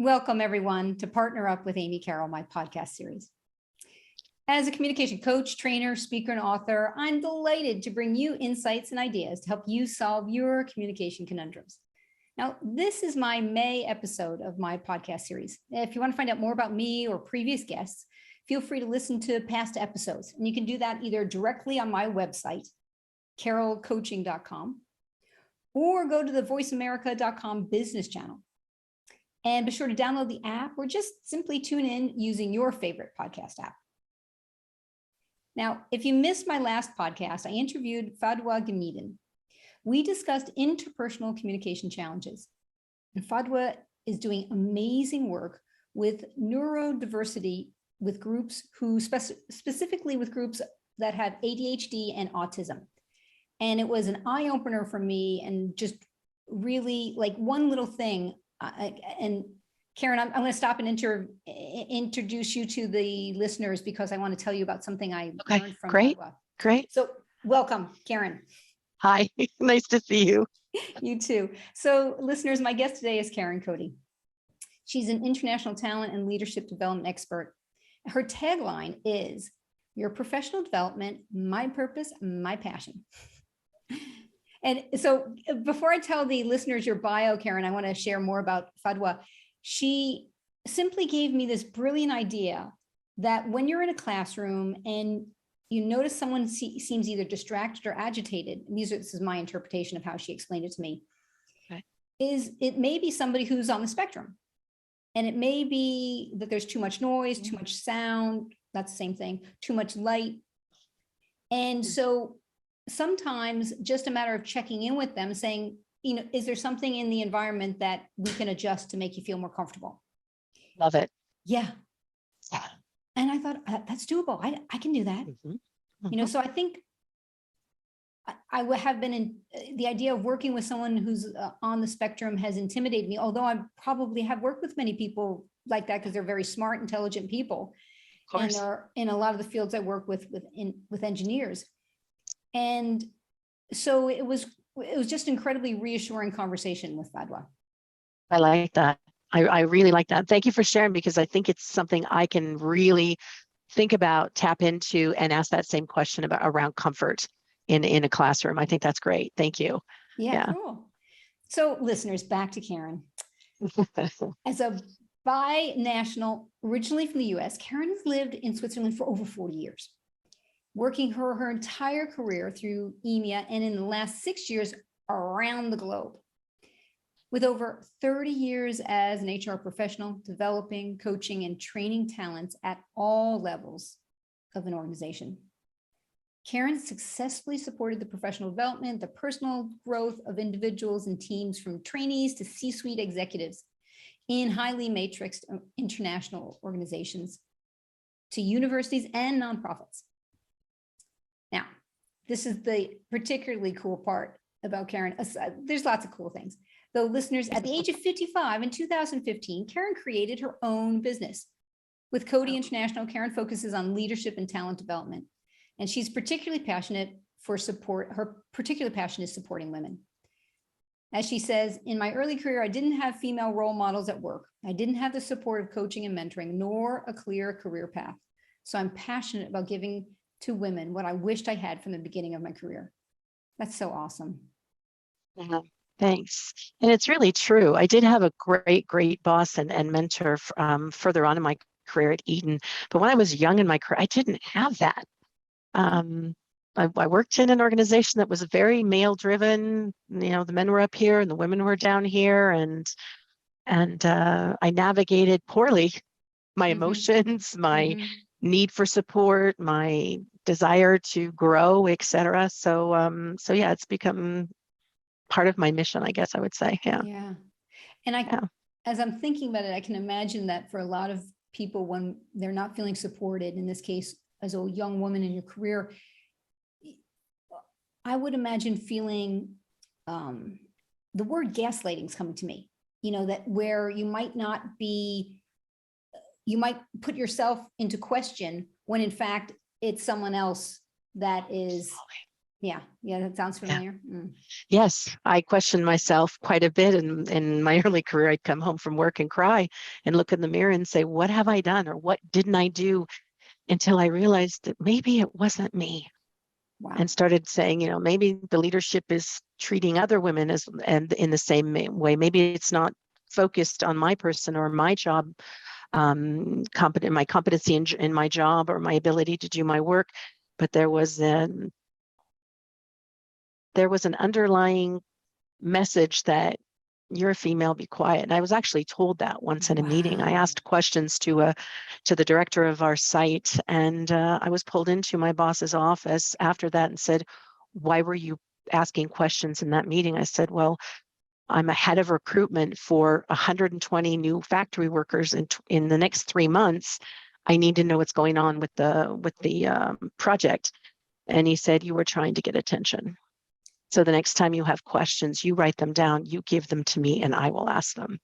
Welcome, everyone, to Partner Up with Amy Carroll, my podcast series. As a communication coach, trainer, speaker, and author, I'm delighted to bring you insights and ideas to help you solve your communication conundrums. Now, this is my May episode of my podcast series. If you want to find out more about me or previous guests, feel free to listen to past episodes. And you can do that either directly on my website, karencodyzimm.com, or go to the voiceamerica.com business channel. And be sure to download the app or just simply tune in using your favorite podcast app. Now, if you missed my last podcast, I interviewed Fadwa Gamidin. We discussed interpersonal communication challenges. And Fadwa is doing amazing work with neurodiversity with groups who specifically with groups that have ADHD and autism. And it was an eye-opener for me, and just really like one little thing. And Karen, I'm going to stop and introduce you to the listeners because I want to tell you about something I learned from Fadwa. Great. So welcome, Karen. Hi, nice to see you. You too. So listeners, my guest today is Karen Cody. She's an international talent and leadership development expert. Her tagline is, "Your professional development, my purpose, my passion." And so before I tell the listeners your bio, Karen, I want to share more about Fadwa. She simply gave me this brilliant idea that when you're in a classroom and you notice someone seems either distracted or agitated, and this is my interpretation of how she explained it to me, is it may be somebody who's on the spectrum. And it may be that there's too much noise, too much sound, that's the same thing, too much light. And so sometimes just a matter of checking in with them, saying, you know, is there something in the environment that we can adjust to make you feel more comfortable? Love it. Yeah. And I thought, that's doable. I can do that. Mm-hmm. You know, so I think I have been in the idea of working with someone who's on the spectrum has intimidated me, although I probably have worked with many people like that because they're very smart, intelligent people. And they're in a lot of the fields I work with engineers. And so it was just incredibly reassuring conversation with Fadwa. I like that. I really like that. Thank you for sharing, because I think it's something I can really think about, tap into, and ask that same question around comfort in a classroom. I think that's great. Thank you. Yeah. Cool. So listeners, back to Karen. As a bi-national, originally from the US, Karen has lived in Switzerland for over 40 years, working her entire career through EMEA, and in the last 6 years around the globe. With over 30 years as an HR professional, developing, coaching, and training talents at all levels of an organization. Karen successfully supported the professional development, the personal growth of individuals and teams, from trainees to C-suite executives in highly matrixed international organizations, to universities and nonprofits. Now, this is the particularly cool part about Karen. There's lots of cool things. Though listeners, at the age of 55 in 2015, Karen created her own business. With Cody International, Karen focuses on leadership and talent development. And she's particularly passionate for support. Her particular passion is supporting women. As she says, "In my early career, I didn't have female role models at work. I didn't have the support of coaching and mentoring, nor a clear career path. So I'm passionate about giving to women what I wished I had from the beginning of my career." That's so awesome. Yeah, thanks. And it's really true. I did have a great boss and mentor further on in my career at Eaton. But when I was young in my career, I didn't have that. I worked in an organization that was very male driven. You know, the men were up here and the women were down here, and I navigated poorly my emotions, my need for support, my desire to grow, etc. So yeah, it's become part of my mission, I guess I would say. Yeah. And as I'm thinking about it, I can imagine that for a lot of people, when they're not feeling supported, in this case, as a young woman in your career, I would imagine feeling, the word gaslighting is coming to me, you know, that where you might put yourself into question when in fact it's someone else that is Yeah. Yeah. That sounds familiar. Mm. Yes, I questioned myself quite a bit in my early career. I'd come home from work and cry and look in the mirror and say, what have I done or what didn't I do? Until I realized that maybe it wasn't me. Wow. And started saying, maybe the leadership is treating other women and in the same way. Maybe it's not focused on my person or my job, my competency in my job or my ability to do my work, but there was an underlying message that you're a female, be quiet. And I was actually told that once in a meeting. I asked questions to the director of our site, and I was pulled into my boss's office after that and said, why were you asking questions in that meeting? I said, well, I'm a head of recruitment for 120 new factory workers in the next 3 months. I need to know what's going on with the project. And he said, you were trying to get attention. So the next time you have questions, you write them down, you give them to me, and I will ask them.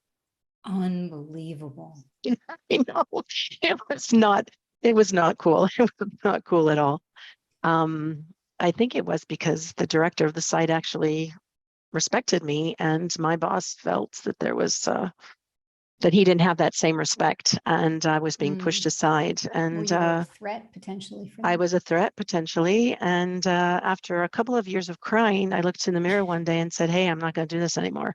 Unbelievable. I know it was not cool. It was not cool at all. I think it was because the director of the site actually respected me, and my boss felt that there was that he didn't have that same respect, and I was being pushed aside. Were And you a threat potentially for I them? was a threat potentially. And after a couple of years of crying, I looked in the mirror one day and said, hey, I'm not going to do this anymore.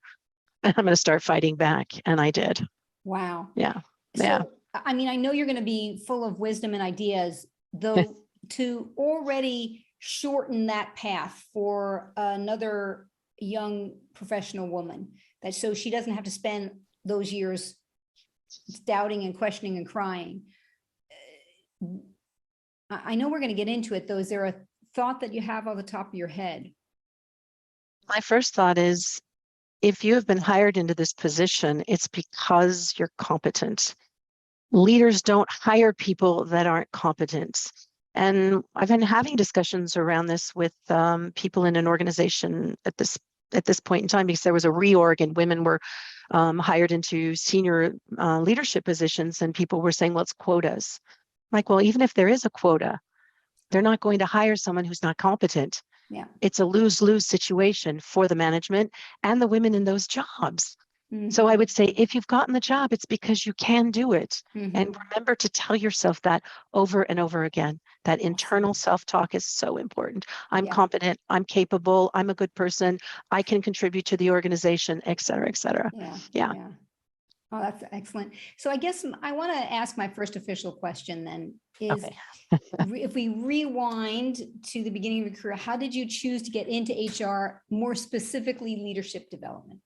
I'm going to start fighting back. And I did. Wow. Yeah. So, I mean, I know you're going to be full of wisdom and ideas, though, to already shorten that path for another young professional woman, that so she doesn't have to spend those years doubting and questioning and crying. I know we're going to get into it, though. Is there a thought that you have on the top of your head? My first thought is, if you have been hired into this position, it's because you're competent. Leaders don't hire people that aren't competent. And I've been having discussions around this with people in an organization at this point in time, because there was a reorg and women were hired into senior leadership positions, and people were saying, well, it's quotas. Like, well, even if there is a quota, they're not going to hire someone who's not competent. Yeah. It's a lose-lose situation for the management and the women in those jobs. Mm-hmm. So I would say, if you've gotten the job, it's because you can do it. Mm-hmm. And remember to tell yourself that over and over again. That internal self-talk is so important. I'm competent, I'm capable, I'm a good person, I can contribute to the organization, et cetera, et cetera. Yeah. Oh, that's excellent. So I guess I want to ask my first official question then is, Okay. if we rewind to the beginning of your career, how did you choose to get into HR, more specifically leadership development?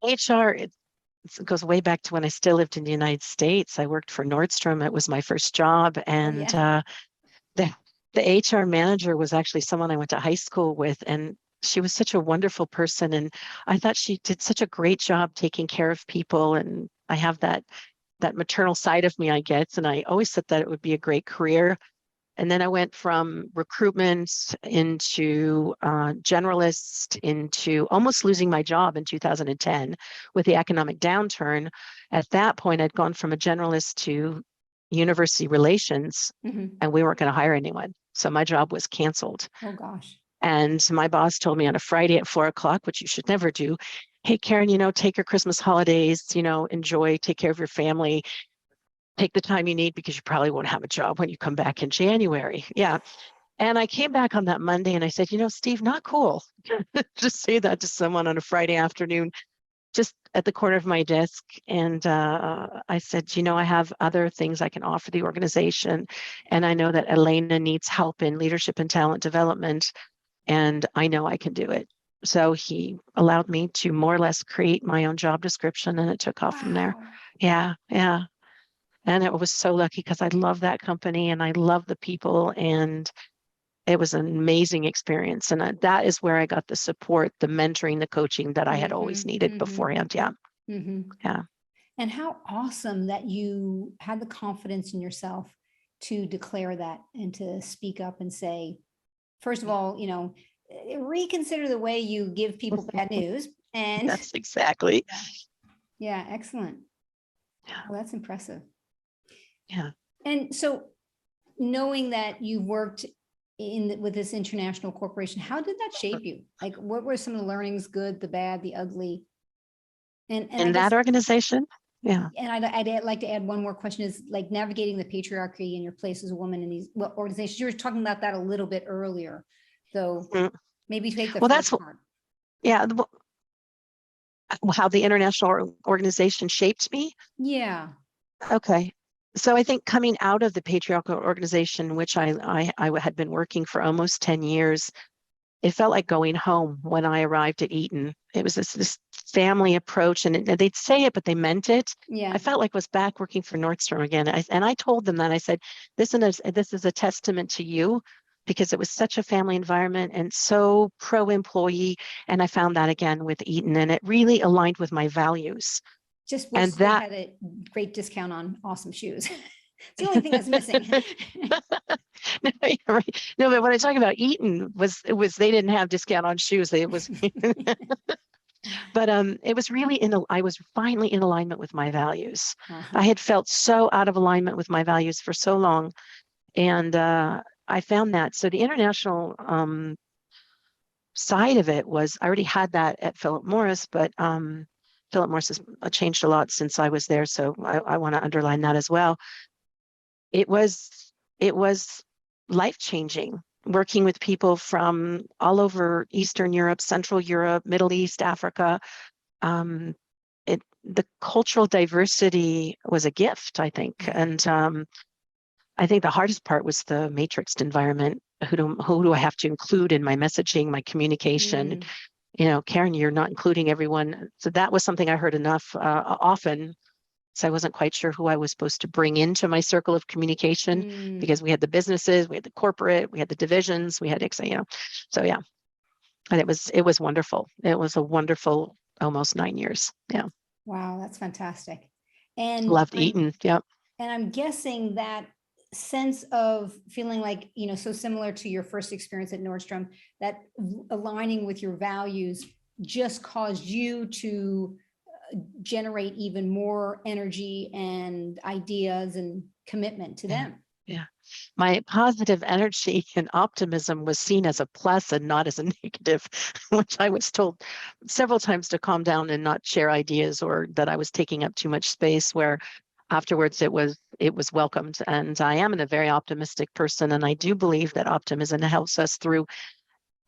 HR, it goes way back to when I still lived in the United States. I worked for Nordstrom. It was my first job. And the HR manager was actually someone I went to high school with. And she was such a wonderful person. And I thought she did such a great job taking care of people. And I have that maternal side of me, I guess. And I always said that it would be a great career. And then I went from recruitment into generalist, into almost losing my job in 2010 with the economic downturn. At that point, I'd gone from a generalist to university relations, and we weren't going to hire anyone. So my job was canceled. Oh, gosh. And my boss told me on a Friday at 4:00, which you should never do, hey, Karen, take your Christmas holidays, enjoy, take care of your family. Take the time you need, because you probably won't have a job when you come back in January. Yeah. And I came back on that Monday and I said, Steve, not cool. Just say that to someone on a Friday afternoon, just at the corner of my desk. And I said, I have other things I can offer the organization. And I know that Elena needs help in leadership and talent development. And I know I can do it. So he allowed me to more or less create my own job description, and it took off from there. Yeah. And it was so lucky, because I love that company and I love the people, and it was an amazing experience. And that is where I got the support, the mentoring, the coaching that I had always needed beforehand. Yeah. Yeah. And how awesome that you had the confidence in yourself to declare that and to speak up and say, first of all, reconsider the way you give people bad news. And that's exactly. Yeah. Excellent. Well, that's impressive. Yeah. And so, knowing that you've worked with this international corporation. How did that shape you? Like, what were some of the learnings, good, the bad, the ugly? And In I guess, that organization? Yeah. and I'd like to add one more question, is like navigating the patriarchy and your place as a woman in these organizations. You were talking about that a little bit earlier. So maybe take the Well, first part. Yeah. How the international organization shaped me. Yeah. Okay. So I think coming out of the patriarchal organization, which I had been working for almost 10 years, it felt like going home when I arrived at Eaton. It was this family approach, and they'd say it, but they meant it. Yeah. I felt like I was back working for Nordstrom again. And I told them that. I said, this is a testament to you, because it was such a family environment and so pro-employee. And I found that again with Eaton, and it really aligned with my valuys. Just And wish they that had a great discount on awesome shoes. It's the only thing that's missing. No, you're right. No, but what I talk about Eaton was they didn't have discount on shoes. It was, but it was really I was finally in alignment with my values. I had felt so out of alignment with my values for so long, and I found that. So the international side of it was, I already had that at Philip Morris, but Philip Morris has changed a lot since I was there, so I want to underline that as well. It was life-changing, working with people from all over Eastern Europe, Central Europe, Middle East, Africa. The cultural diversity was a gift, I think. And I think the hardest part was the matrixed environment. Who do I have to include in my messaging, my communication? Karen, you're not including everyone. So that was something I heard enough often. So I wasn't quite sure who I was supposed to bring into my circle of communication, because we had the businesses, we had the corporate, we had the divisions, we had, so yeah. And it was wonderful. It was a wonderful almost 9 years. Yeah. Wow, that's fantastic. And loved Eaton. Yeah. And I'm guessing that sense of feeling like, so similar to your first experience at Nordstrom, that aligning with your values just caused you to generate even more energy and ideas and commitment to them. Yeah. My positive energy and optimism was seen as a plus and not as a negative, which I was told several times to calm down and not share ideas, or that I was taking up too much space, where afterwards it was welcomed. And I am a very optimistic person, and I do believe that optimism helps us through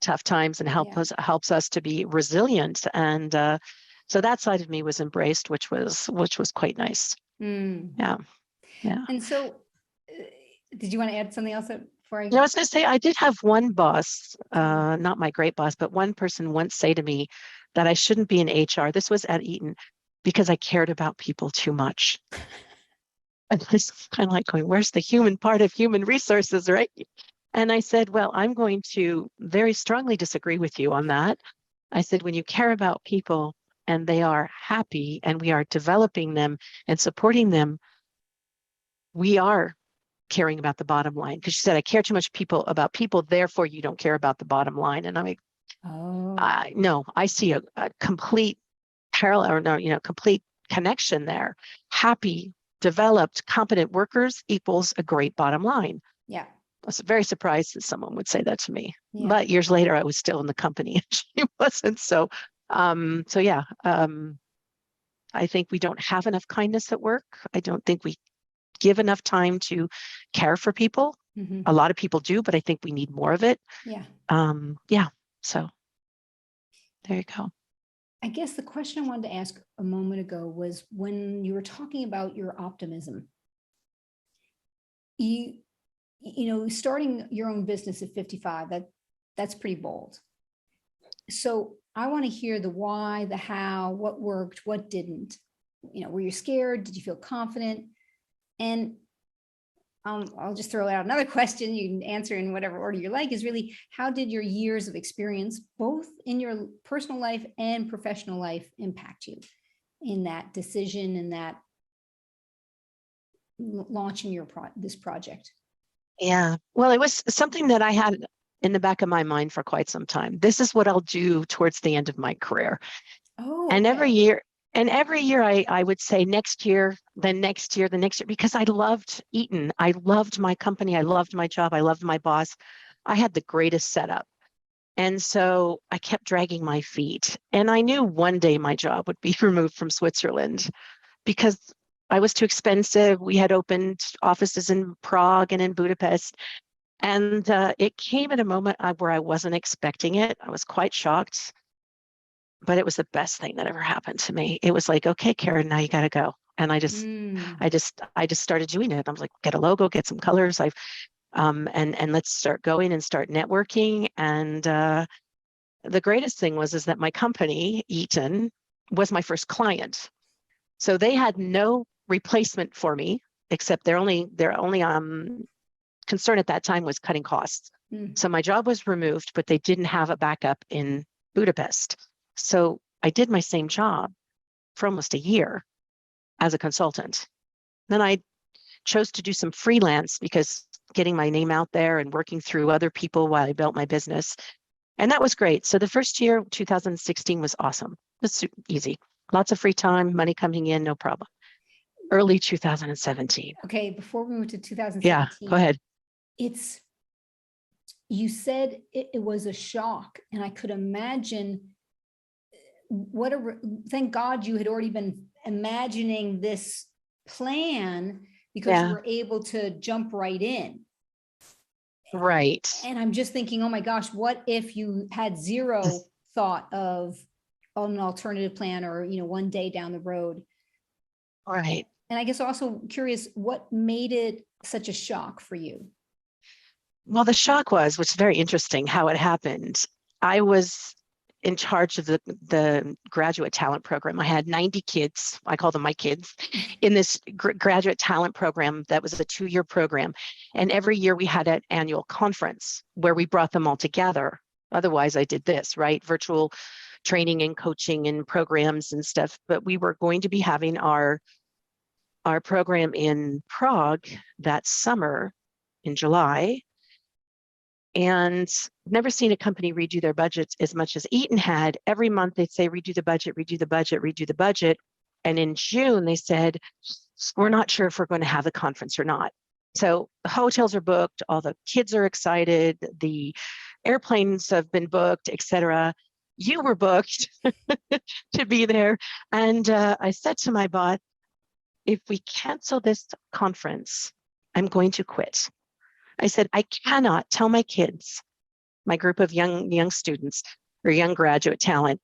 tough times and helps us to be resilient. And so that side of me was embraced, which was quite nice. Yeah. And so did you want to add something else before I? I was going to say, I did have one boss, not my great boss, but one person once say to me that I shouldn't be in HR. This was at Eaton, because I cared about people too much. And I was kind of like going, where's the human part of human resources, right? And I said, well, I'm going to very strongly disagree with you on that. I said, when you care about people and they are happy and we are developing them and supporting them, we are caring about the bottom line. Because she said, I care too much about people, therefore you don't care about the bottom line. And I'm like, no, I see a complete parallel, or no, complete connection there. Happy, developed, competent workers equals a great bottom line. Yeah. I was very surprised that someone would say that to me. Yeah. But years later, I was still in the company and she wasn't. So yeah, I think we don't have enough kindness at work. I don't think we give enough time to care for people. Mm-hmm. A lot of people do, but I think we need more of it. Yeah. Yeah. So there you go. I guess the question I wanted to ask a moment ago was, when you were talking about your optimism, you starting your own business at 55, that's pretty bold. So I want to hear the why, the how, what worked, what didn't. Were you scared? Did you feel confident? And I'll just throw out another question. You can answer in whatever order you like. Is really, how did your years of experience, both in your personal life and professional life, impact you in that decision and that launching this project? Yeah, well, it was something that I had in the back of my mind for quite some time. This is what I'll do towards the end of my career. Oh, okay. And every year I would say next year, then next year, the next year, because I loved Eaton. I loved my company. I loved my job. I loved my boss. I had the greatest setup. And so I kept dragging my feet. And I knew one day my job would be removed from Switzerland because I was too expensive. We had opened offices in Prague and in Budapest. And it came at a moment where I wasn't expecting it. I was quite shocked, but it was the best thing that ever happened to me. It was like, okay, Karen, now you got to go. And I just started doing it. I was like, get a logo, get some colors. And let's start going and start networking. And the greatest thing was that my company, Eaton, was my first client. So they had no replacement for me, except their only concern at that time was cutting costs. So my job was removed, but they didn't have a backup in Budapest. So I did my same job for almost a year as a consultant. Then I chose to do some freelance because getting my name out there and working through other people while I built my business. And that was great. So the first year, 2016, was awesome. It was easy. Lots of free time, money coming in, no problem. Early 2017. Okay, before we move to 2017. Yeah, go ahead. You said it was a shock, and I could imagine thank God you had already been imagining this plan because you were able to jump right in. Right. And I'm just thinking, oh my gosh, what if you had zero thought of an alternative plan or, one day down the road? Right. And I guess also curious, what made it such a shock for you? Well, the shock was very interesting how it happened. I was in charge of the graduate talent program. I had 90 kids, I call them my kids, in this graduate talent program that was a 2-year program. And every year we had an annual conference where we brought them all together. Otherwise, I did this, right? Virtual training and coaching and programs and stuff. But we were going to be having our program in Prague that summer in July. And never seen a company redo their budgets as much as Eaton had. Every month they'd say, redo the budget, redo the budget, redo the budget. And in June, they said, we're not sure if we're going to have the conference or not. So the hotels are booked, all the kids are excited, the airplanes have been booked, etc. You were booked to be there. And I said to my boss, if we cancel this conference, I'm going to quit. I said, I cannot tell my kids, my group of young students or young graduate talent,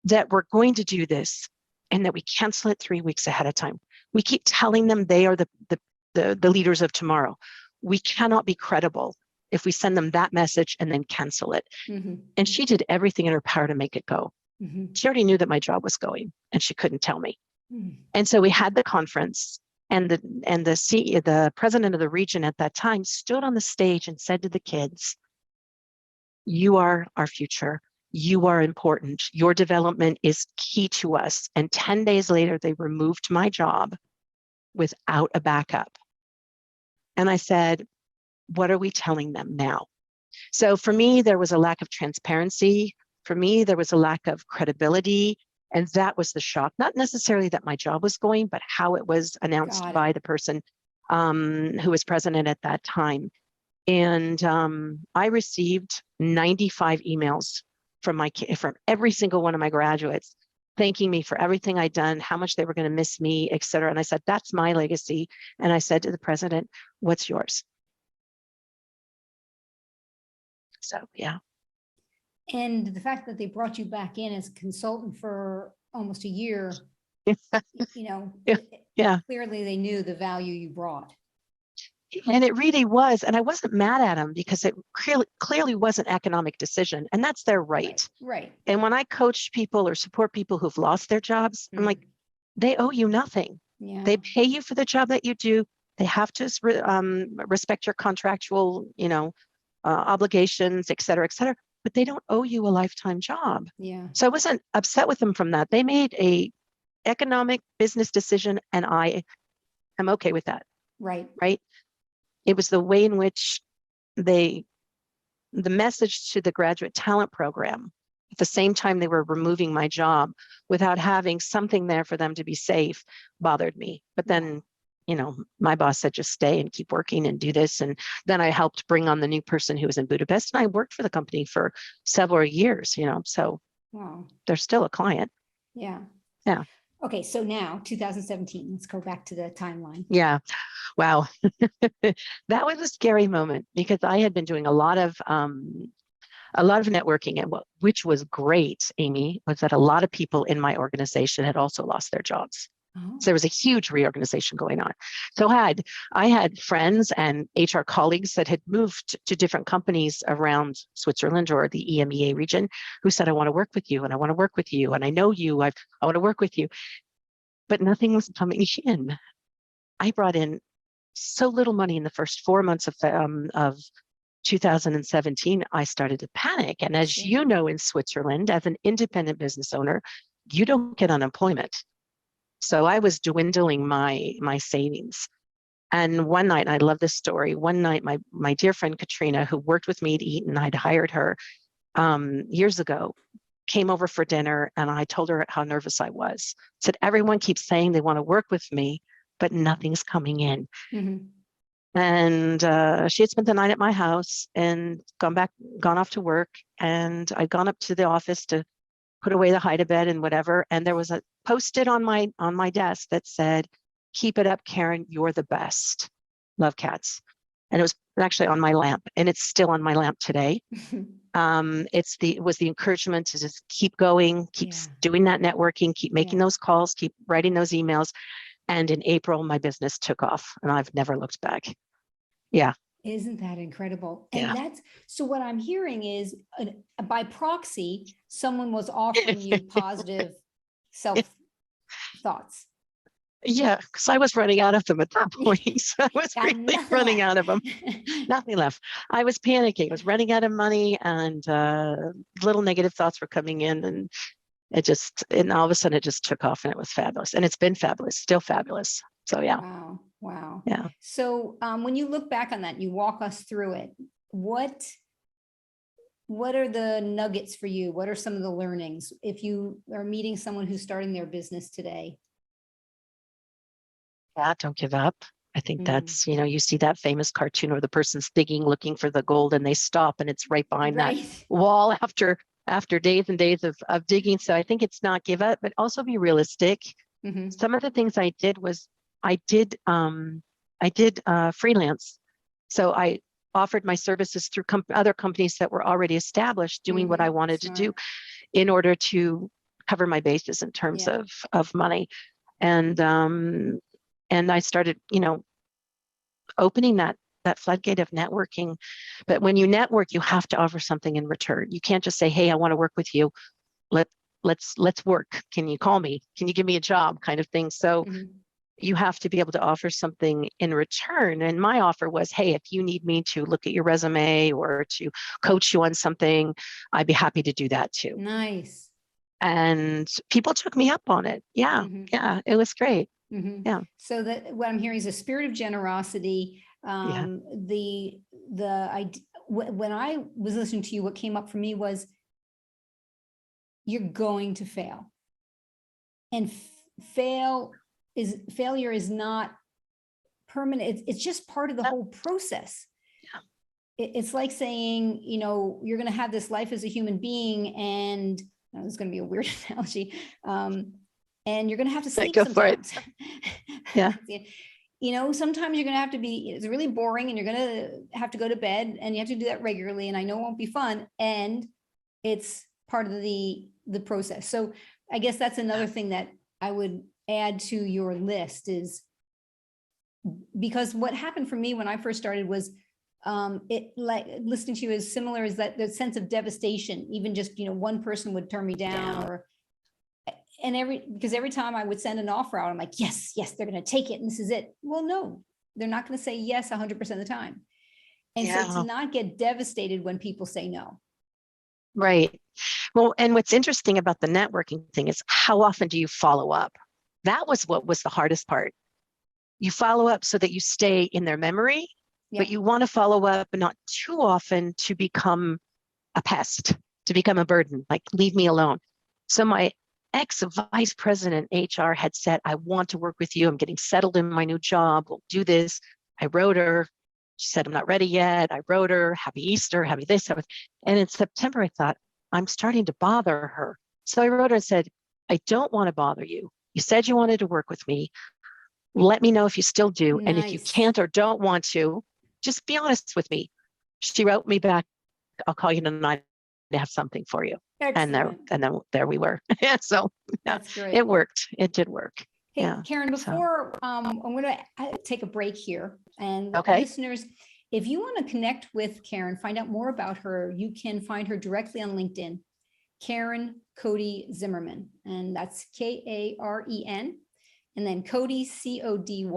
that we're going to do this and that we cancel it 3 weeks ahead of time. We keep telling them they are the leaders of tomorrow. We cannot be credible if we send them that message and then cancel it. Mm-hmm. And she did everything in her power to make it go. Mm-hmm. She already knew that my job was going and she couldn't tell me. Mm-hmm. And so we had the conference. And the president of the region at that time stood on the stage and said to the kids, you are our future. You are important. Your development is key to us. And 10 days later, they removed my job without a backup. And I said, what are we telling them now? So for me, there was a lack of transparency. For me, there was a lack of credibility. And that was the shock, not necessarily that my job was going, but how it was announced by the person who was president at that time. And I received 95 emails from every single one of my graduates, thanking me for everything I'd done, how much they were going to miss me, et cetera. And I said, that's my legacy. And I said to the president, what's yours? So, yeah. And the fact that they brought you back in as a consultant for almost a year, clearly they knew the value you brought. And it really was. And I wasn't mad at them because it clearly was an economic decision. And that's their right. Right. And when I coach people or support people who've lost their jobs, I'm like, they owe you nothing. Yeah. They pay you for the job that you do. They have to respect your contractual, obligations, et cetera, but they don't owe you a lifetime job. Yeah. So I wasn't upset with them from that. They made a economic business decision and I am okay with that. Right. Right. It was the way in which the message to the graduate talent program, at the same time they were removing my job without having something there for them to be safe, bothered me. But then my boss said, just stay and keep working and do this. And then I helped bring on the new person who was in Budapest, and I worked for the company for several years, so Wow. they're still a client. Yeah. Yeah. Okay. So now 2017, let's go back to the timeline. Yeah. Wow. That was a scary moment because I had been doing a lot of networking, and which was great, Amy, was that a lot of people in my organization had also lost their jobs. Oh. So there was a huge reorganization going on. So I had friends and HR colleagues that had moved to different companies around Switzerland or the EMEA region who said, I want to work with you and I want to work with you. And I know you, I want to work with you. But nothing was coming in. I brought in so little money in the first 4 months of 2017, I started to panic. And as you know, in Switzerland, as an independent business owner, you don't get unemployment. So I was dwindling my savings. And one night, and I love this story, one night, my dear friend Katrina, who worked with me at Eaton, I'd hired her years ago, came over for dinner, and I told her how nervous I was. Said, everyone keeps saying they want to work with me, but nothing's coming in. Mm-hmm. And she had spent the night at my house and gone off to work. And I'd gone up to the office to put away the hide-a-bed and whatever. And there was a post-it on my desk that said, keep it up, Karen, you're the best. Love, Cats. And it was actually on my lamp, and it's still on my lamp today. It was the encouragement to just keep going, keep doing that networking, keep making those calls, keep writing those emails. And in April, my business took off, and I've never looked back. Yeah. Isn't that incredible? And so what I'm hearing is by proxy, someone was offering you positive self thoughts. Yeah, because I was running out of them at that point. So I was really running out of them. Nothing left. I was panicking. I was running out of money, and little negative thoughts were coming in, and and all of a sudden it just took off, and it was fabulous. And it's been fabulous, still fabulous. So yeah. Wow. Yeah. So when you look back on that, you walk us through it. What are the nuggets for you? What are some of the learnings if you are meeting someone who's starting their business today? Yeah, don't give up. I think that's, you see that famous cartoon where the person's digging, looking for the gold, and they stop, and it's right behind that wall after days and days of digging. So I think it's not give up, but also be realistic. Mm-hmm. Some of the things I did was I did freelance. So I offered my services through other companies that were already established, doing what I wanted to do in order to cover my bases in terms of money. And I started, opening that floodgate of networking. But when you network, you have to offer something in return. You can't just say, hey, I want to work with you. Let's work. Can you call me? Can you give me a job, kind of thing? So you have to be able to offer something in return. And my offer was, hey, if you need me to look at your resume or to coach you on something, I'd be happy to do that too. Nice. And people took me up on it. Yeah. Yeah. It was great. Yeah. So that what I'm hearing is a spirit of generosity. When I was listening to you, what came up for me was you're going to fail, and failure is not permanent. It's just part of the whole process. Yeah. It's like saying, you're going to have this life as a human being, and this is going to be a weird analogy. And you're going to have to sleep sometimes. Yeah. Sometimes you're going to have to it's really boring, and you're going to have to go to bed, and you have to do that regularly. And I know it won't be fun, and it's part of the process. So I guess that's another thing that I would add to your list, is because what happened for me when I first started was it, like listening to you, is similar, is that the sense of devastation. Even just, one person would turn me down, because every time I would send an offer out, I'm like, yes, they're going to take it, and this is it. Well, no, they're not going to say yes 100% of the time. And so to not get devastated when people say no. Right. Well, and what's interesting about the networking thing is how often do you follow up? That was what was the hardest part. You follow up so that you stay in their memory, but you want to follow up, but not too often to become a pest, to become a burden, like leave me alone. So my ex-vice president HR had said, I want to work with you. I'm getting settled in my new job. We'll do this. I wrote her. She said, I'm not ready yet. I wrote her, happy Easter, happy this. And in September, I thought, I'm starting to bother her. So I wrote her and said, I don't want to bother you. You said you wanted to work with me. Let me know if you still do. Nice. And if you can't or don't want to, just be honest with me. She wrote me back, I'll call you tonight to have something for you. Excellent. And then there we were. So That's great. it worked. It did work. Hey, Yeah. Karen, before I'm going to take a break here, and Okay. listeners, if you want to connect with Karen, find out more about her, you can find her directly on LinkedIn, Karen Cody Zimmerman, and that's Karen, and then Cody, Cody,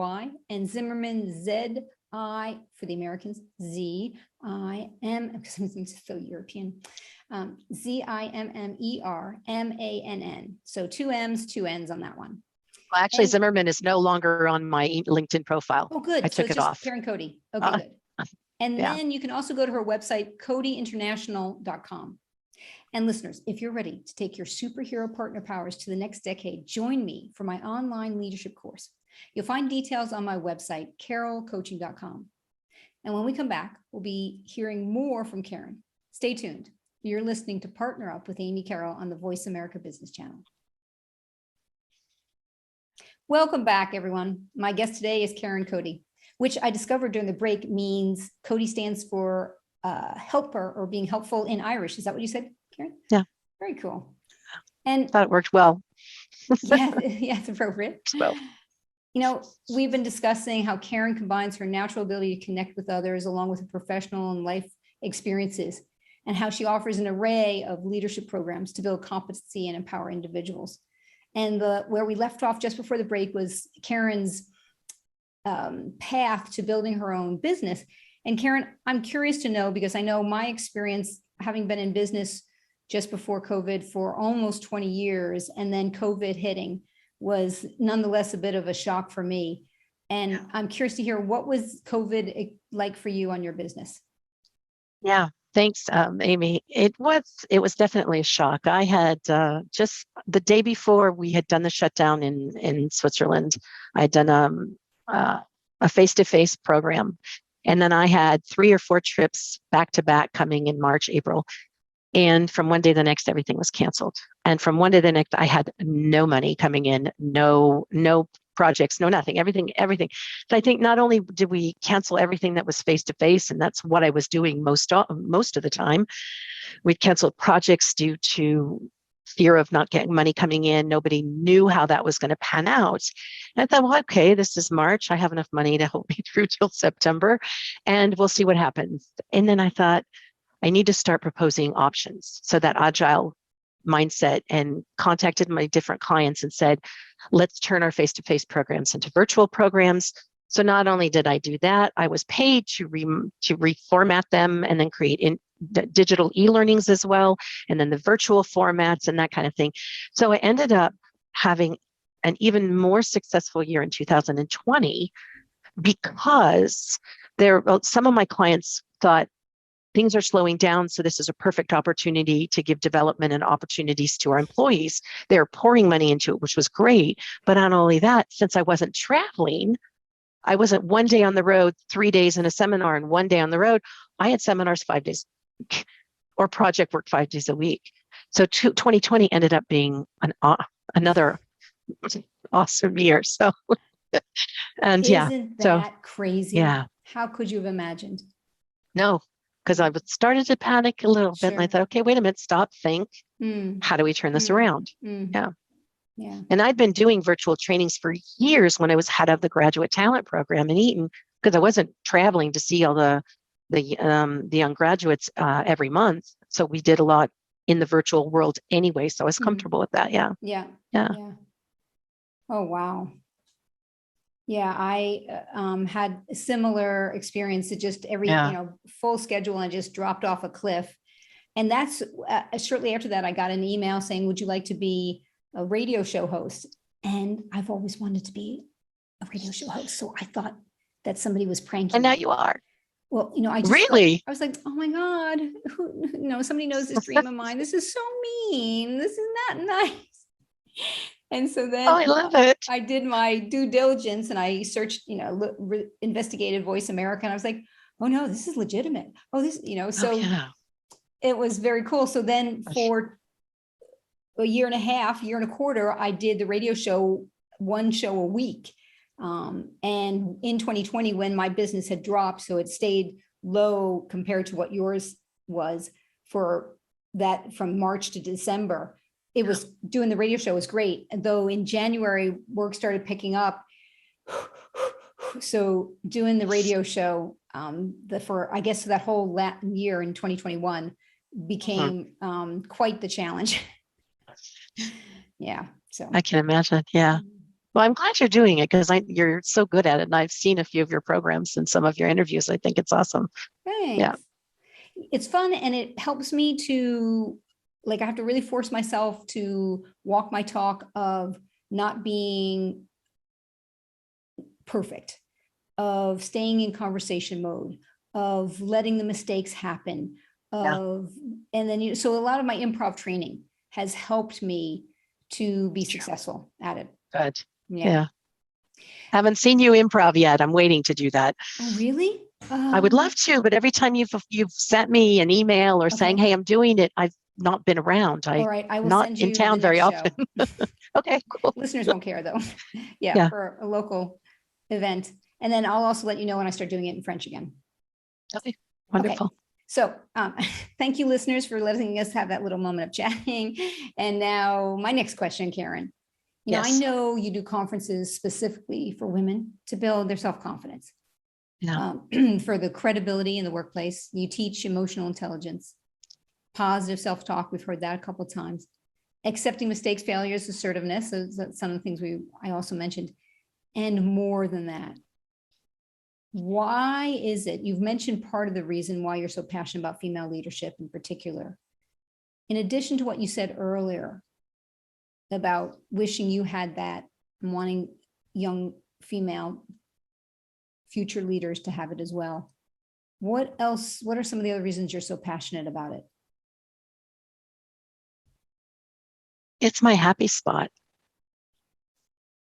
and Zimmerman, Zimmer, for the Americans, Zim, because I'm so European, Zimmermann. So 2 M's, 2 N's on that one. Well, actually, Zimmerman is no longer on my LinkedIn profile. Oh, good. I took it off. Karen Cody. Okay, good. And then you can also go to her website, codyinternational.com. And listeners, if you're ready to take your superhero partner powers to the next decade, join me for my online leadership course. You'll find details on my website, karencodyzimm.com. And when we come back, we'll be hearing more from Karen. Stay tuned. You're listening to Partner Up with Amy Carroll on the Voice America Business Channel. Welcome back, everyone. My guest today is Karen Cody, which I discovered during the break means Cody stands for helper or being helpful in Irish. Is that what you said, Karen? Yeah. Very cool. And thought it worked well. yeah, it's appropriate. Well, you know, we've been discussing how Karen combines her natural ability to connect with others along with her professional and life experiences, and how she offers an array of leadership programs to build competency and empower individuals. And where we left off just before the break was Karen's path to building her own business. And Karen, I'm curious to know, because I know my experience having been in business just before COVID for almost 20 years, and then COVID hitting was nonetheless a bit of a shock for me. And I'm curious to hear, what was COVID like for you on your business? Yeah. Thanks, Amy. It was definitely a shock. I had just the day before we had done the shutdown in Switzerland, I had done a face-to-face program. And then I had 3 or 4 trips back to back coming in March, April. And from one day to the next, everything was canceled. And from one day to the next, I had no money coming in, no projects, no nothing, everything. So I think not only did we cancel everything that was face-to-face, and that's what I was doing most of the time, we canceled projects due to fear of not getting money coming in. Nobody knew how that was going to pan out. And I thought, well, okay, this is March. I have enough money to help me through till September, and we'll see what happens. And then I thought, I need to start proposing options. So that agile mindset, and contacted my different clients and said, let's turn our face-to-face programs into virtual programs. So not only did I do that, I was paid to reformat them and then create digital e-learnings as well, and then the virtual formats and that kind of thing. So I ended up having an even more successful year in 2020 because some of my clients thought, things are slowing down, so this is a perfect opportunity to give development and opportunities to our employees. They're pouring money into it, which was great. But not only that, since I wasn't traveling, I wasn't one day on the road, 3 days in a seminar, and one day on the road. I had seminars 5 days a week, or project work 5 days a week. So 2020 ended up being another awesome year. So, and Isn't so that crazy? Yeah. How could you have imagined? No. Because I started to panic a little bit, and I Sure. thought, okay, wait a minute, stop, think. How do we turn this around? Yeah. And I'd been doing virtual trainings for years when I was head of the graduate talent program in Eaton, because I wasn't traveling to see all the young graduates every month. So we did a lot in the virtual world anyway. So I was comfortable with that. Yeah. Oh, wow. Yeah, I had a similar experience. It just full schedule, and just dropped off a cliff. And that's shortly after that, I got an email saying, would you like to be a radio show host? And I've always wanted to be a radio show host. So I thought that somebody was pranking And now me. you are. Well, I just really, I was like, oh my God, somebody knows this dream of mine. This is so mean. This is not nice. And so then Oh, I love it. I did my due diligence and I searched, investigated Voice America. And I was like, oh no, this is legitimate. Oh, this, Oh, so yeah. it was very cool. So then for a year and a quarter, I did the radio show, one show a week. And in 2020, when my business had dropped, so it stayed low compared to what yours was for that from March to December, it was doing the radio show was great. And though in January, work started picking up. So doing the radio show, for I guess that whole Latin year in 2021 became quite the challenge. Yeah. So I can imagine. Yeah. Well, I'm glad you're doing it because you're so good at it. And I've seen a few of your programs and some of your interviews. I think it's awesome. thanks. Yeah. It's fun and it helps me to, I have to really force myself to walk my talk of not being perfect, of staying in conversation mode, of letting the mistakes happen, and then, so a lot of my improv training has helped me to be successful at it. Good. Yeah. Haven't seen you improv yet. I'm waiting to do that. Oh, really? I would love to, but every time you've sent me an email or saying, hey, I'm doing it, I've not been around. All right, I will not send you in town very often. Okay, cool. Listeners won't care though. Yeah, for a local event. And then I'll also let you know when I start doing it in French again. Okay, wonderful. Okay. So thank you, listeners, for letting us have that little moment of chatting. And now my next question, Karen. I know you do conferences specifically for women to build their self-confidence. Yeah. For the credibility in the workplace. You teach emotional intelligence, positive self-talk. We've heard that a couple of times. Accepting mistakes, failures, assertiveness. So that's some of the things I also mentioned. And more than that. Why is it, you've mentioned part of the reason why you're so passionate about female leadership in particular. In addition to what you said earlier about wishing you had that and wanting young female future leaders to have it as well. What else, what are some of the other reasons you're so passionate about it? It's my happy spot.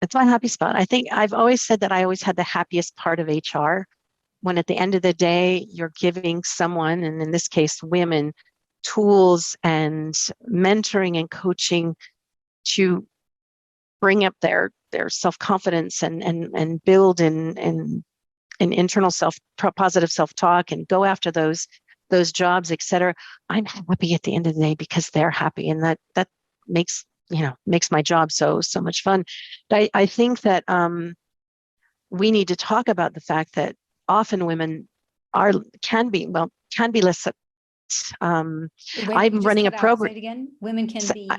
It's my happy spot. I think I've always said that I always had the happiest part of HR, when at the end of the day, you're giving someone, and in this case, women, tools and mentoring and coaching to bring up their self-confidence and build in internal positive self-talk and go after those jobs, et cetera. I'm happy at the end of the day because they're happy, and that makes my job so much fun. But I think that we need to talk about the fact that often women can be less. I'm running a program. Say it again. Women can be.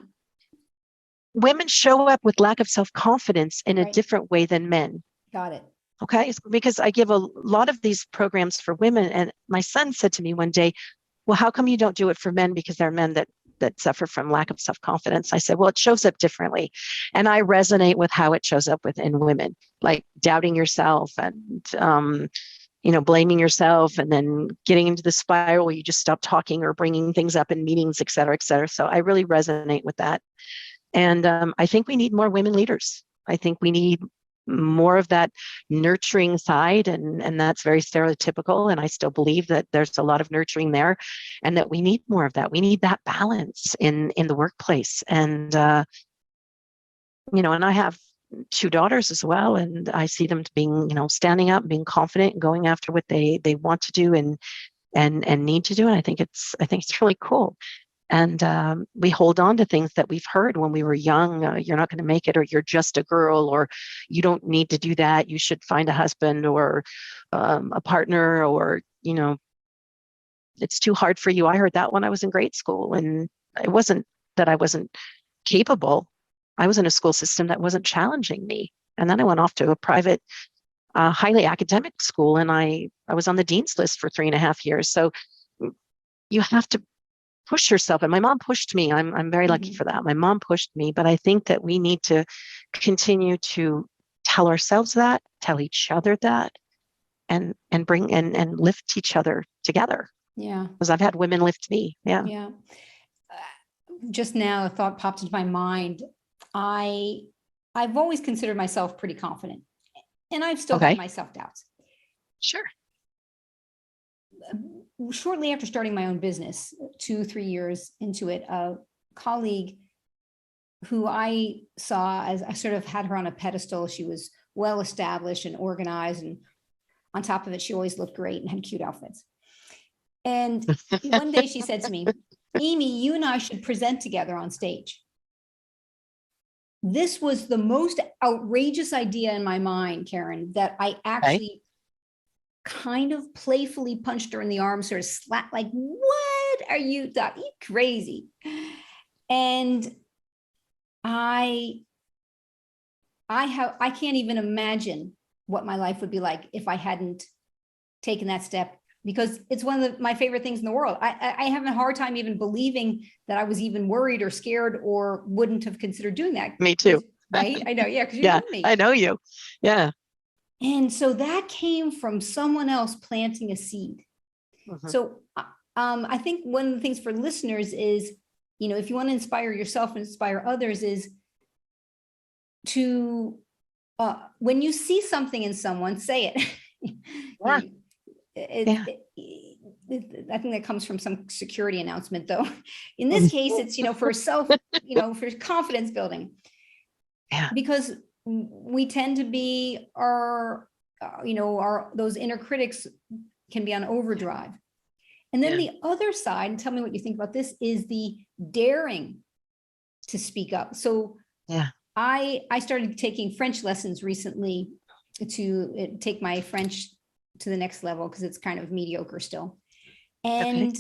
Women show up with lack of self-confidence in a different way than men. Got it. Okay, because I give a lot of these programs for women, and my son said to me one day, well, how come you don't do it for men? Because there are men that suffer from lack of self-confidence. I said, well, it shows up differently. And I resonate with how it shows up within women, like doubting yourself and, blaming yourself, and then getting into the spiral where you just stop talking or bringing things up in meetings, et cetera, et cetera. So I really resonate with that. And I think we need more women leaders. I think we need more of that nurturing side, and that's very stereotypical, and I still believe that there's a lot of nurturing there, and that we need more of that. We need that balance in the workplace. And and I have 2 daughters as well, and I see them being standing up, being confident, and going after what they want to do and need to do, and I think it's really cool. And we hold on to things that we've heard when we were young. You're not going to make it, or you're just a girl, or you don't need to do that. You should find a husband or a partner, or, it's too hard for you. I heard that when I was in grade school, and it wasn't that I wasn't capable. I was in a school system that wasn't challenging me. And then I went off to a private, highly academic school, and I was on the dean's list for 3.5 years. So you have to push yourself. And my mom pushed me. I'm very lucky for that. My mom pushed me, but I think that we need to continue to tell ourselves that, tell each other that, and bring and lift each other together. Yeah. Because I've had women lift me. Yeah. Yeah. Just now a thought popped into my mind. I've always considered myself pretty confident, and I've still got my self-doubts. Sure. Shortly after starting my own business, 2-3 years into it, a colleague who I saw as I sort of had her on a pedestal. She was well established and organized, and on top of it, she always looked great and had cute outfits. And one day she said to me, Amy, you and I should present together on stage. This was the most outrageous idea in my mind, Karen, that I actually kind of playfully punched her in the arm, sort of slapped, like, what are you crazy? And I can't even imagine what my life would be like if I hadn't taken that step, because it's one of my favorite things in the world. I have a hard time even believing that I was even worried or scared or wouldn't have considered doing that. Me too. Right? I know. Yeah. Because you know me. I know you. Yeah. And so that came from someone else planting a seed. So I think one of the things for listeners is, if you want to inspire yourself and inspire others, is to, when you see something in someone, say it. I think that comes from some security announcement, though. In this case, it's, for self, for confidence building. Yeah. Because we tend to be those inner critics can be on overdrive. And then the other side, and tell me what you think about this, is the daring to speak up. So I started taking French lessons recently to take my French to the next level, because it's kind of mediocre still. And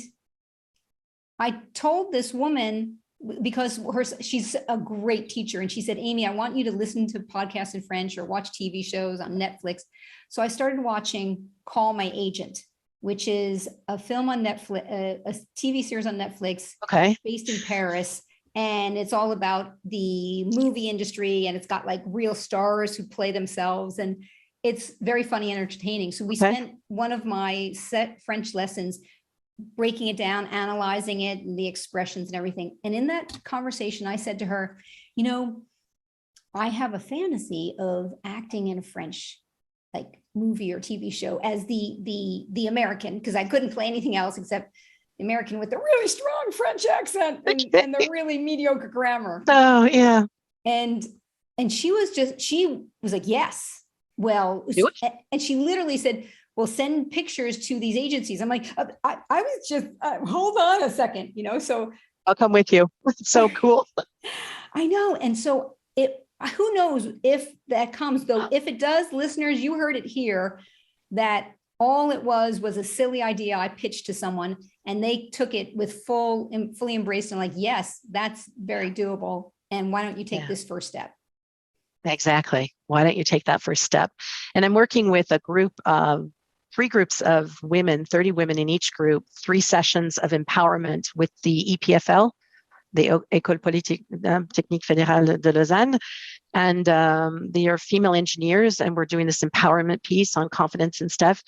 I told this woman, because she's a great teacher, and she said, Amy, I want you to listen to podcasts in French or watch TV shows on Netflix. So I started watching Call My Agent, which is a film on Netflix, a TV series on Netflix, based in Paris. And it's all about the movie industry, and it's got like real stars who play themselves, and it's very funny and entertaining. So we spent one of my set French lessons breaking it down, analyzing it, and the expressions and everything. And in that conversation, I said to her, I have a fantasy of acting in a French like movie or TV show as the American, because I couldn't play anything else except the American with the really strong French accent and the really mediocre grammar. Oh, yeah. And she was like, yes. Well, and she literally said, well, send pictures to these agencies. I'm like, I was just, hold on a second, so. I'll come with you. It's so cool. I know. And so who knows if that comes, though. If it does, listeners, you heard it here, that all it was a silly idea I pitched to someone, and they took it with fully embraced and like, yes, that's very doable. And why don't you take this first step? Exactly. Why don't you take that first step? And I'm working with a group of 3 groups of women, 30 women in each group, 3 sessions of empowerment with the EPFL, the École Technique Fédérale de Lausanne. And they are female engineers, and we're doing this empowerment piece on confidence and stuff.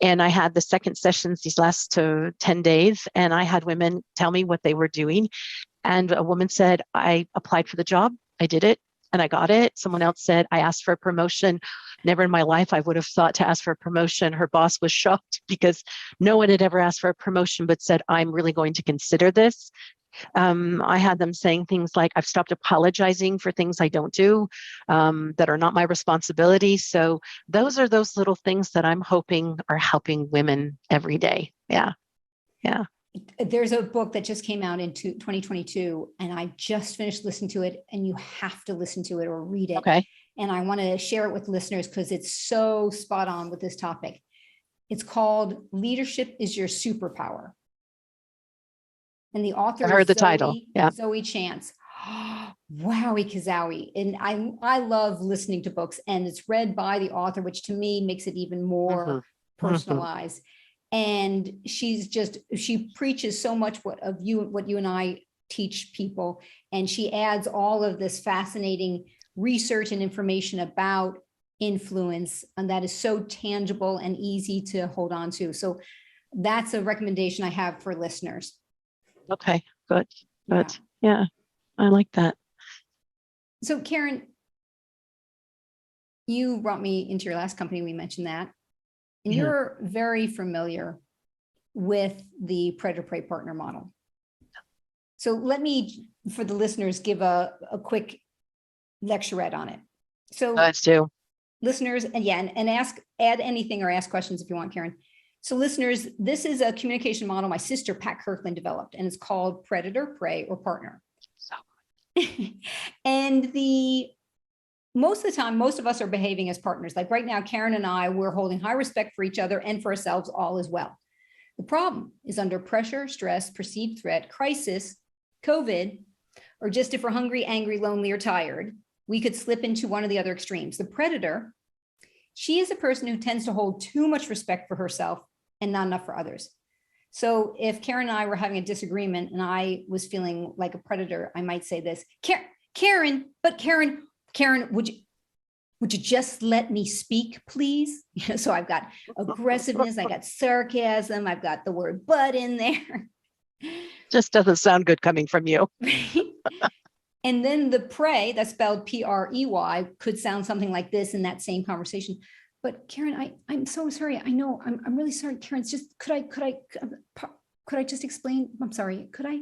And I had the second sessions these last 10 days, and I had women tell me what they were doing. And a woman said, I applied for the job, I did it, and I got it. Someone else said, I asked for a promotion. Never in my life I would have thought to ask for a promotion. Her boss was shocked because no one had ever asked for a promotion, but said, I'm really going to consider this. I had them saying things like, I've stopped apologizing for things I don't do, that are not my responsibility. So those are those little things that I'm hoping are helping women every day. Yeah. Yeah. There's a book that just came out in 2022, and I just finished listening to it, and you have to listen to it or read it. Okay. And I want to share it with listeners because it's so spot on with this topic. It's called Leadership is Your Superpower. And the author I heard is the title. Yeah. Zoe Chance. Wowie kazowie. And I love listening to books, and it's read by the author, which to me makes it even more personalized. And she preaches so much what you and I teach people. And she adds all of this fascinating research and information about influence, and that is so tangible and easy to hold on to. So that's a recommendation I have for listeners. Okay, good. Yeah, I like that. So Karen, you brought me into your last company. We mentioned that, and Yeah. you're very familiar with the predator-prey partner model. So let me, for the listeners, give a quick lecturette on it. So Let's do. listeners, again, and add anything or ask questions if you want, Karen. So listeners, this is a communication model my sister, Pat Kirkland, developed, and it's called predator, prey, or partner. So, And most of the time, most of us are behaving as partners. Like right now, Karen and I, we're holding high respect for each other and for ourselves all as well. The problem is under pressure, stress, perceived threat, crisis, COVID, or just if we're hungry, angry, lonely, or tired, we could slip into one of the other extremes. The predator, she is a person who tends to hold too much respect for herself and not enough for others. So if Karen and I were having a disagreement and I was feeling like a predator, I might say this, Karen, would you just let me speak, please? So I've got aggressiveness, I got sarcasm, I've got the word but in there. just doesn't sound good coming from you. And then the prey, that's spelled P-R-E-Y, could sound something like this in that same conversation. But Karen, I'm so sorry. I know I'm really sorry, Karen. It's just could I just explain? I'm sorry. Could I?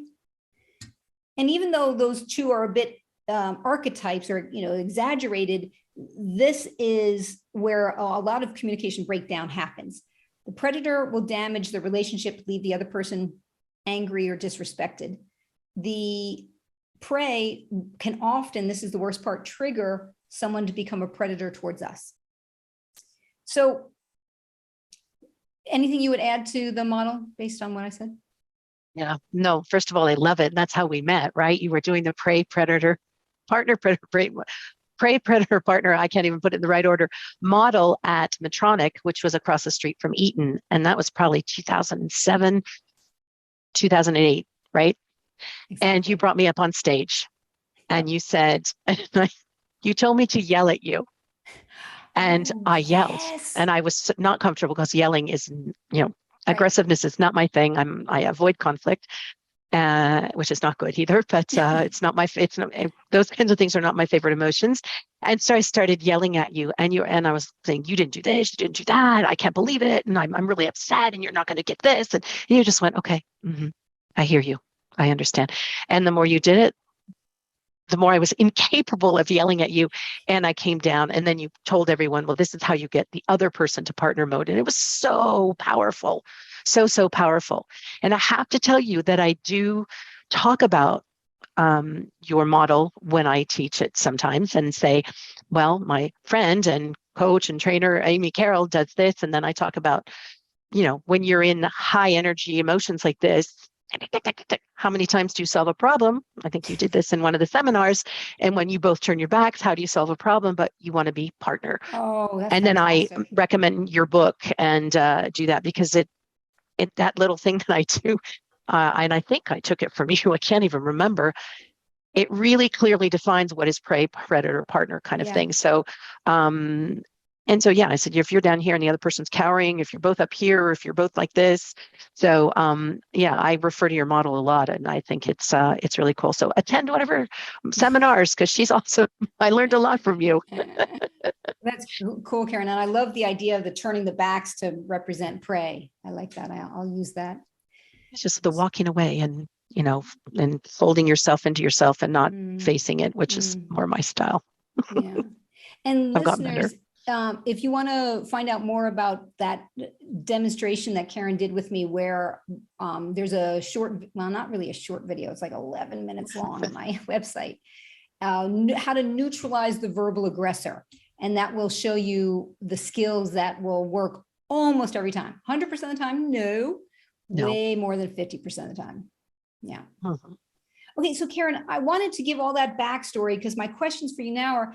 And even though those two are a bit archetypes or exaggerated, this is where a lot of communication breakdown happens. The predator will damage the relationship, leave the other person angry or disrespected. The prey can often, this is the worst part, trigger someone to become a predator towards us. So anything you would add to the model based on what I said? Yeah, no, first of all, I love it. And that's how we met, right? You were doing the prey predator partner, prey predator partner. I can't even put it in the right order model at Medtronic, which was across the street from Eaton. And that was probably 2007, 2008, right? Exactly. And you brought me up on stage and you said, you told me to yell at you. And I yelled, and I was not comfortable because yelling is, aggressiveness is not my thing. I avoid conflict, which is not good either. But it's not those kinds of things are not my favorite emotions. And so I started yelling at you, and I was saying, you didn't do this, you didn't do that. I can't believe it, and I'm really upset, and you're not going to get this. And you just went, okay, I hear you, I understand. And the more you did it, the more I was incapable of yelling at you. And I came down, and then you told everyone, well, this is how you get the other person to partner mode. And it was so powerful, so powerful. And I have to tell you that I do talk about your model when I teach it sometimes and say, well, my friend and coach and trainer, Amy Carroll, does this. And then I talk about, when you're in high energy emotions like this, how many times do you solve a problem? I think you did this in one of the seminars. And when you both turn your backs, how do you solve a problem? But you want to be partner. Oh, that's and then fantastic. I recommend your book and do that because it that little thing that I do, and I think I took it from you. I can't even remember. It really clearly defines what is prey, predator, partner kind of thing. So, I said, if you're down here and the other person's cowering, if you're both up here, or if you're both like this. So, I refer to your model a lot, and I think it's really cool. So attend whatever seminars, because she's awesome. I learned a lot from you. That's cool, Karen. And I love the idea of the turning the backs to represent prey. I like that. I'll use that. It's just the walking away and, and folding yourself into yourself and not facing it, which is more my style. Yeah. And I've gotten better. listeners, if you want to find out more about that demonstration that Karen did with me, where there's a short, well, not really a short video, it's like 11 minutes long on my website, how to neutralize the verbal aggressor. And that will show you the skills that will work almost every time. 100% of the time, no. Way more than 50% of the time. Yeah. Okay, so Karen, I wanted to give all that backstory because my questions for you now are,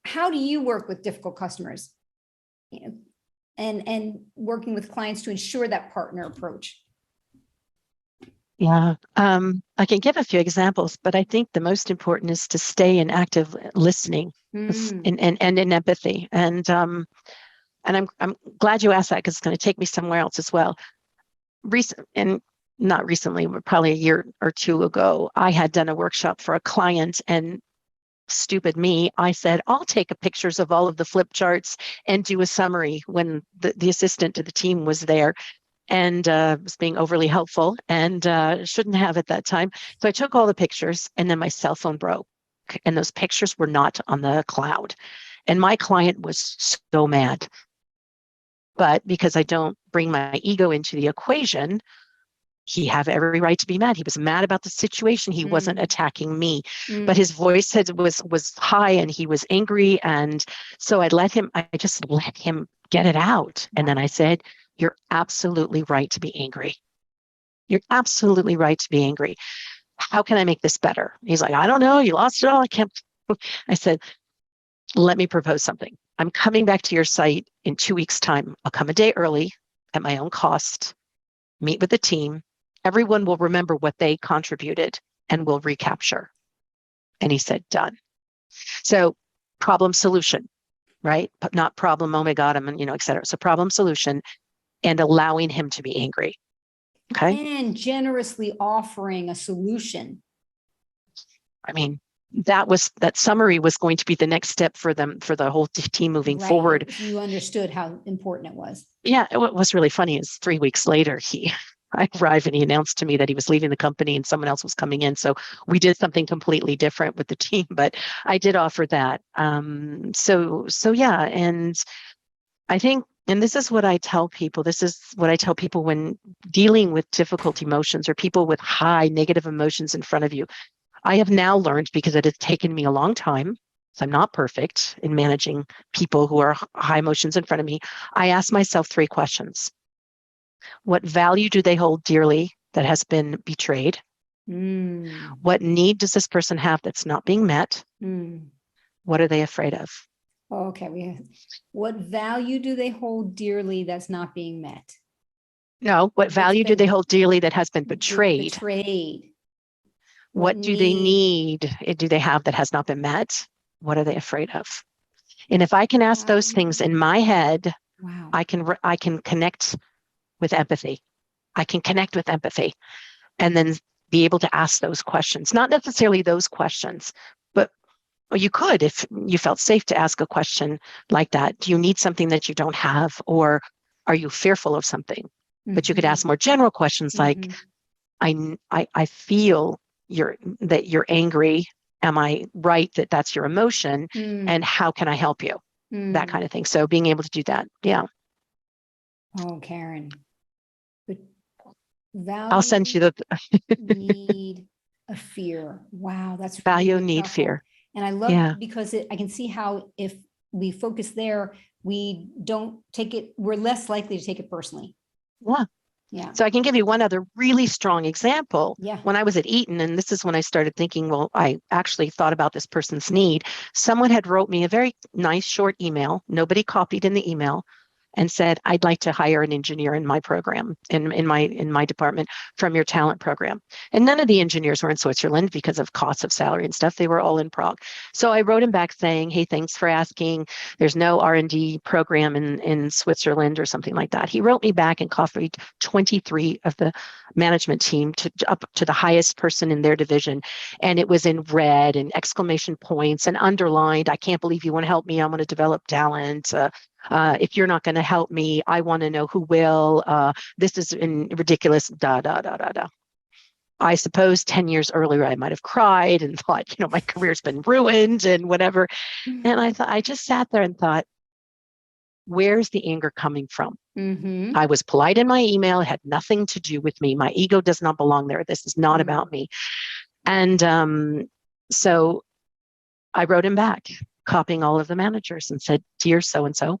how do you work with difficult customers, and working with clients to ensure that partner approach? Yeah, I can give a few examples, but I think the most important is to stay in active listening and in empathy. And I'm glad you asked that, because it's going to take me somewhere else as well. Not recently, but probably a year or two ago, I had done a workshop for a client, and stupid me, I said, I'll take pictures of all of the flip charts and do a summary when the assistant to the team was there and was being overly helpful and shouldn't have at that time. So I took all the pictures and then my cell phone broke and those pictures were not on the cloud. And my client was so mad. But because I don't bring my ego into the equation, he had every right to be mad. He was mad about the situation. He wasn't attacking me, but his voice was high and he was angry. And so I just let him get it out. And then I said, you're absolutely right to be angry. You're absolutely right to be angry. How can I make this better? He's like, I don't know. You lost it all. I can't. I said, let me propose something. I'm coming back to your site in 2 weeks' time. I'll come a day early at my own cost, meet with the team. Everyone will remember what they contributed and we'll recapture. And he said, done. So problem solution, right? But not problem, oh my God, et cetera. So problem solution and allowing him to be angry. Okay. And generously offering a solution. I mean, that summary was going to be the next step for them, for the whole team moving forward. You understood how important it was. Yeah. What was really funny is 3 weeks later, I arrived and he announced to me that he was leaving the company and someone else was coming in. So we did something completely different with the team, but I did offer that. So yeah. And I think, and this is what I tell people, when dealing with difficult emotions or people with high negative emotions in front of you. I have now learned, because it has taken me a long time, so I'm not perfect in managing people who are high emotions in front of me. I ask myself 3 questions. What value do they hold dearly that has been betrayed? What need does this person have that's not being met? What are they afraid of? Okay. What value do they hold dearly that's not being met? No, what value do they hold dearly that has been betrayed? What do they need? Do they have that has not been met? What are they afraid of? And if I can ask those things in my head, I can connect with empathy. I can connect with empathy and then be able to ask those questions. Not necessarily those questions, but you could, if you felt safe to ask a question like that. Do you need something that you don't have? Or are you fearful of something? But you could ask more general questions like, I feel that you're angry. Am I right that that's your emotion? And how can I help you? That kind of thing. So being able to do that. Yeah. Oh, Karen. Value, I'll send you the need, a fear. Wow. That's value, really need, powerful. fear. And I love because I can see how if we focus there, we don't take it, we're less likely to take it personally. Yeah. Yeah. So I can give you one other really strong example. Yeah. When I was at Eaton, and this is when I started thinking, well, I actually thought about this person's need. Someone had wrote me a very nice short email. Nobody copied in the email, and said, I'd like to hire an engineer in my program, in my department from your talent program. And none of the engineers were in Switzerland because of costs of salary and stuff. They were all in Prague. So I wrote him back saying, hey, thanks for asking. There's no R&D program in Switzerland or something like that. He wrote me back and copied 23 of the management team up to the highest person in their division. And it was in red and exclamation points and underlined, I can't believe you want to help me. I want to develop talent. If you're not going to help me, I want to know who will. This is ridiculous, I suppose 10 years earlier, I might have cried and thought, my career's been ruined and whatever. And I just sat there and thought, where's the anger coming from? I was polite in my email. It had nothing to do with me. My ego does not belong there. This is not about me. And so I wrote him back, copying all of the managers, and said, dear so-and-so,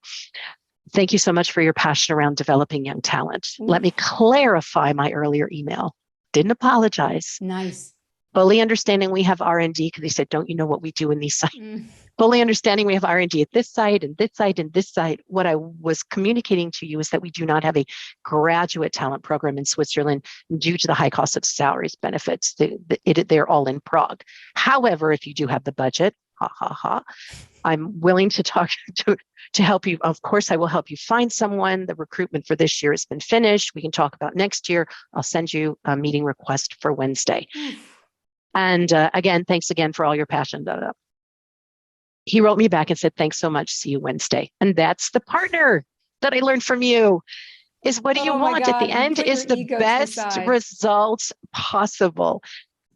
thank you so much for your passion around developing young talent. Let me clarify my earlier email. Didn't apologize. Nice. Fully understanding we have R&D, because he said, don't you know what we do in these sites? Fully understanding we have R&D at this site and this site and this site. What I was communicating to you is that we do not have a graduate talent program in Switzerland due to the high cost of salaries, benefits. They're all in Prague. However, if you do have the budget, I'm willing to talk to help you. Of course, I will help you find someone. The recruitment for this year has been finished. We can talk about next year. I'll send you a meeting request for Wednesday. And again, thanks again for all your passion. he wrote me back and said, thanks so much. See you Wednesday. And that's the partner that I learned from you. Is what do you Oh my want? At the God, you end put your is the ego to the best side. result possible.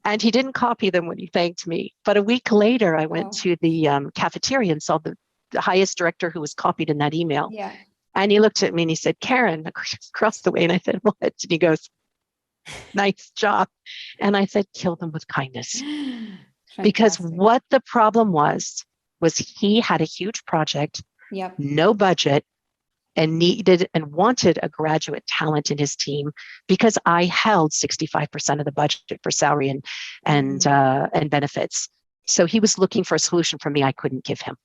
And he didn't copy them when he thanked me. But a week later, I went to the cafeteria and saw the highest director who was copied in that email. Yeah. And he looked at me and he said, Karen, across the way. And I said, what? And he goes, nice job. And I said, kill them with kindness. Because what the problem was he had a huge project, no budget, and needed and wanted a graduate talent in his team because I held 65% of the budget for salary and benefits. So he was looking for a solution for me I couldn't give him.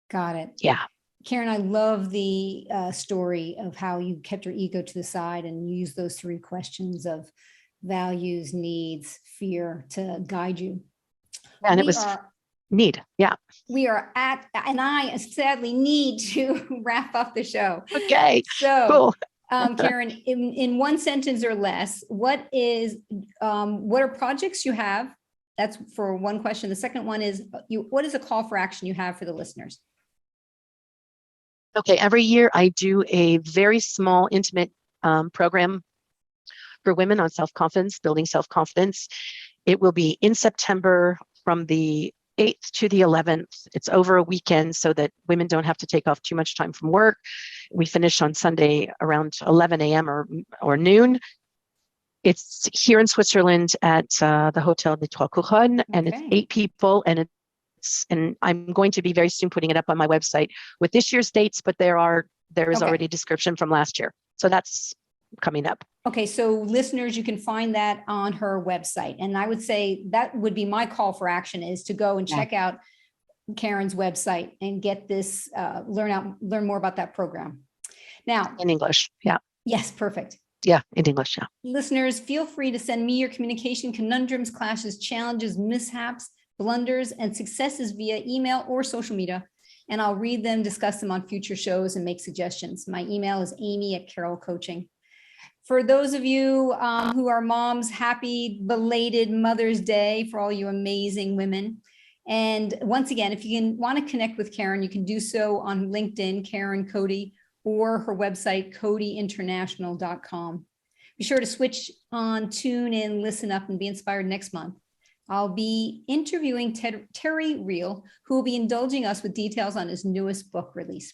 Got it. Yeah. Karen, I love the story of how you kept your ego to the side and you used those 3 questions of values, needs, fear to guide you. And it was need. Yeah. We are and I sadly need to wrap up the show. Okay. So, cool. Karen, in 1 sentence or less, what are projects you have? That's for 1 question. The second one is what is a call for action you have for the listeners? Okay. Every year I do a very small, intimate program for women on self-confidence, building self-confidence. It will be in September from the 8th to the 11th. It's over a weekend so that women don't have to take off too much time from work. We finish on Sunday around 11 a.m. or noon. It's here in Switzerland at the Hotel de Trois Couronnes, and it's 8 people, and I'm going to be very soon putting it up on my website with this year's dates, but there is already a description from last year. So that's coming up. Okay, so listeners, you can find that on her website. And I would say that would be my call for action, is to go and check out Karen's website and get this, learn more about that program. Now, in English. Yeah. Yes, perfect. Yeah, in English. Yeah. Listeners, feel free to send me your communication conundrums, clashes, challenges, mishaps, blunders, and successes via email or social media. And I'll read them, discuss them on future shows, and make suggestions. My email is amy@carolcoaching. For those of you who are moms, happy belated Mother's Day for all you amazing women. And once again, if you want to connect with Karen, you can do so on LinkedIn, Karen Cody, or her website, codyinternational.com. Be sure to switch on, tune in, listen up, and be inspired next month. I'll be interviewing Terry Real, who will be indulging us with details on his newest book release.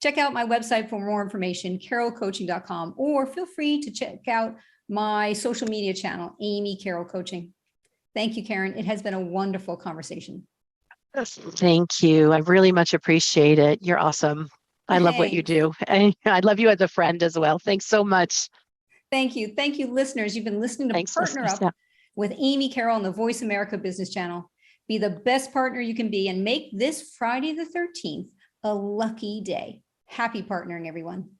Check out my website for more information, karencodyzimm, or feel free to check out my social media channel, Amy Carroll Coaching. Thank you, Karen. It has been a wonderful conversation. Thank you. I really much appreciate it. You're awesome. I love what you do. And I love you as a friend as well. Thanks so much. Thank you. Thank you, listeners. You've been listening to Partner Up with Amy Carroll on the Voice America Business Channel. Be the best partner you can be and make this Friday the 13th a lucky day. Happy partnering, everyone.